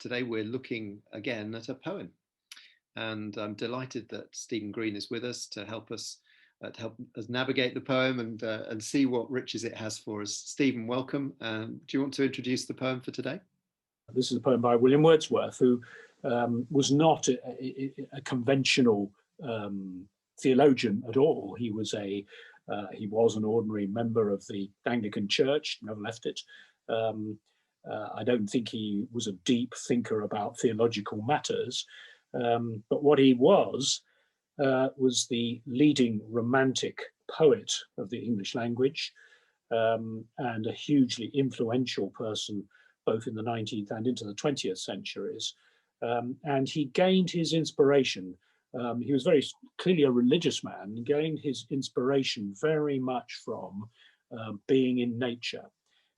Today we're looking again at a poem, and I'm delighted that Stephen Green is with us to help us navigate the poem and see what riches it has for us. Stephen, welcome. Do you want to introduce the poem for today? This is a poem by William Wordsworth, who was not a conventional theologian at all. He was an ordinary member of the Anglican Church, never left it. I don't think he was a deep thinker about theological matters, but what he was the leading romantic poet of the English language, and a hugely influential person both in the 19th and into the 20th centuries. And he gained his inspiration. He was very clearly a religious man, and gained his inspiration very much from being in nature.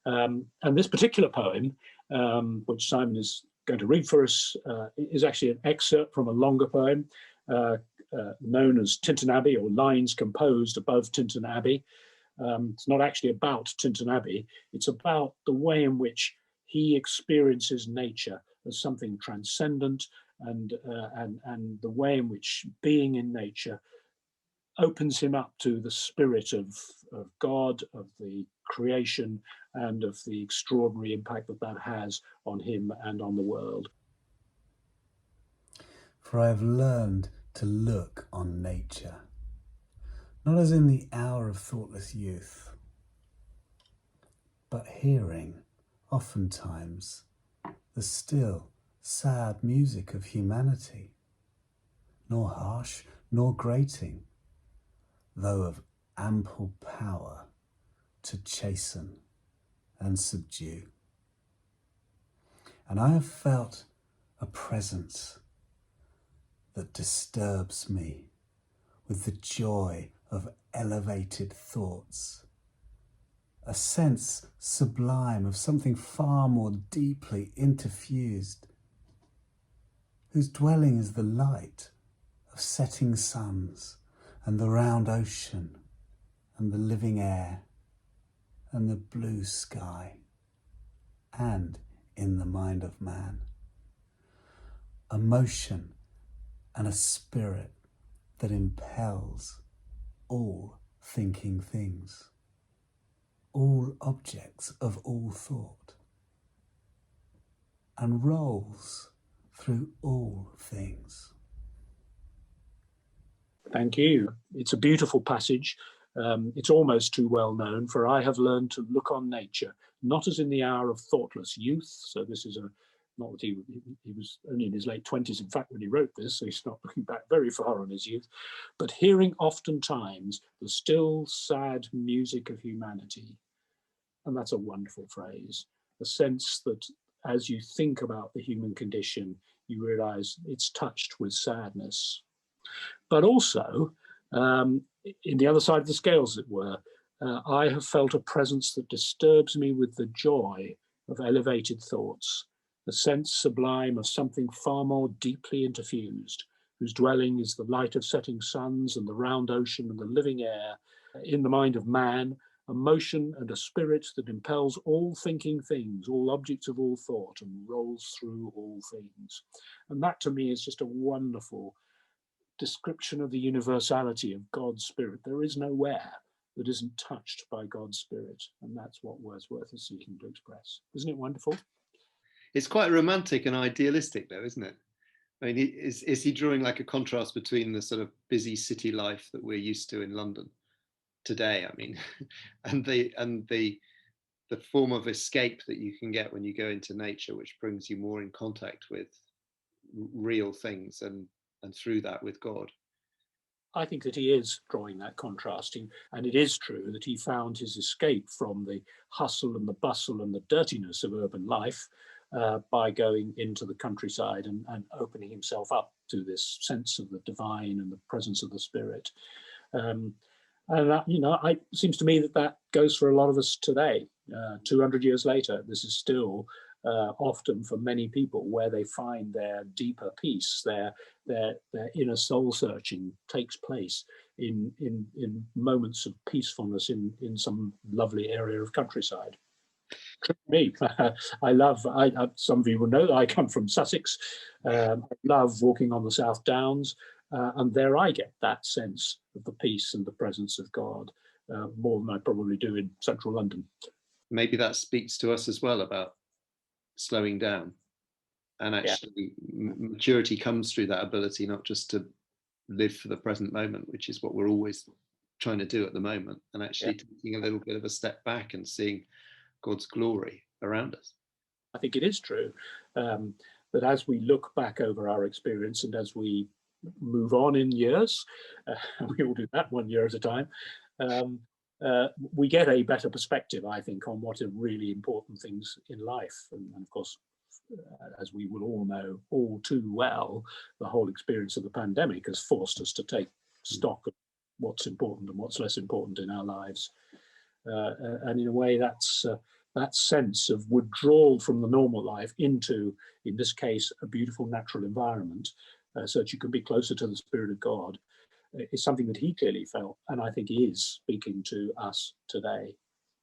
And this particular poem, which Simon is going to read for us, is actually an excerpt from a longer poem known as Tintern Abbey, or Lines Composed Above Tintern Abbey. It's not actually about Tintern Abbey, it's about the way in which he experiences nature as something transcendent, and the way in which being in nature opens him up to the spirit of God, of the creation, and of the extraordinary impact that has on him and on the world. For I have learned to look on nature, not as in the hour of thoughtless youth, but hearing, oftentimes, the still, sad music of humanity, nor harsh, nor grating, though of ample power to chasten and subdue. And I have felt a presence that disturbs me with the joy of elevated thoughts, a sense sublime of something far more deeply interfused, whose dwelling is the light of setting suns, and the round ocean, and the living air, and the blue sky, and in the mind of man, a motion and a spirit that impels all thinking things, all objects of all thought, and rolls through all things. Thank you. It's a beautiful passage. It's almost too well known. For I have learned to look on nature, not as in the hour of thoughtless youth. So this is not that he was only in his late 20s, in fact, when he wrote this, so he's not looking back very far on his youth, but hearing oftentimes the still sad music of humanity. And that's a wonderful phrase, a sense that as you think about the human condition, you realize it's touched with sadness. But also, in the other side of the scales, as it were, I have felt a presence that disturbs me with the joy of elevated thoughts, the sense sublime of something far more deeply interfused, whose dwelling is the light of setting suns and the round ocean and the living air, in the mind of man, a motion and a spirit that impels all thinking things, all objects of all thought, and rolls through all things. And that to me is just a wonderful description of the universality of God's spirit. There is nowhere that isn't touched by God's spirit, and that's what Wordsworth is seeking to express. Isn't it wonderful? It's quite romantic and idealistic, though, isn't it? I mean, is he drawing like a contrast between the sort of busy city life that we're used to in London today? I mean, and the form of escape that you can get when you go into nature, which brings you more in contact with real things and through that with God. I think that he is drawing that contrasting, and it is true that he found his escape from the hustle and the bustle and the dirtiness of urban life by going into the countryside and opening himself up to this sense of the divine and the presence of the spirit. And that, it seems to me that goes for a lot of us today. 200 years later, this is still often for many people where they find their deeper peace, their inner soul searching takes place in moments of peacefulness in some lovely area of countryside. Me, I love. Some of you will know that I come from Sussex. I love walking on the South Downs, and there I get that sense of the peace and the presence of God more than I probably do in central London. Maybe that speaks to us as well about slowing down, and actually maturity comes through that ability not just to live for the present moment, which is what we're always trying to do at the moment, and actually taking a little bit of a step back and seeing God's glory around us. I think it is true that as we look back over our experience and as we move on in years, we all do that 1 year at a time, we get a better perspective, I think, on what are really important things in life. And of course, as we will all know all too well, the whole experience of the pandemic has forced us to take stock of what's important and what's less important in our lives. And in a way, that's that sense of withdrawal from the normal life into, in this case, a beautiful natural environment, so that you can be closer to the Spirit of God, is something that he clearly felt, and I think he is speaking to us today.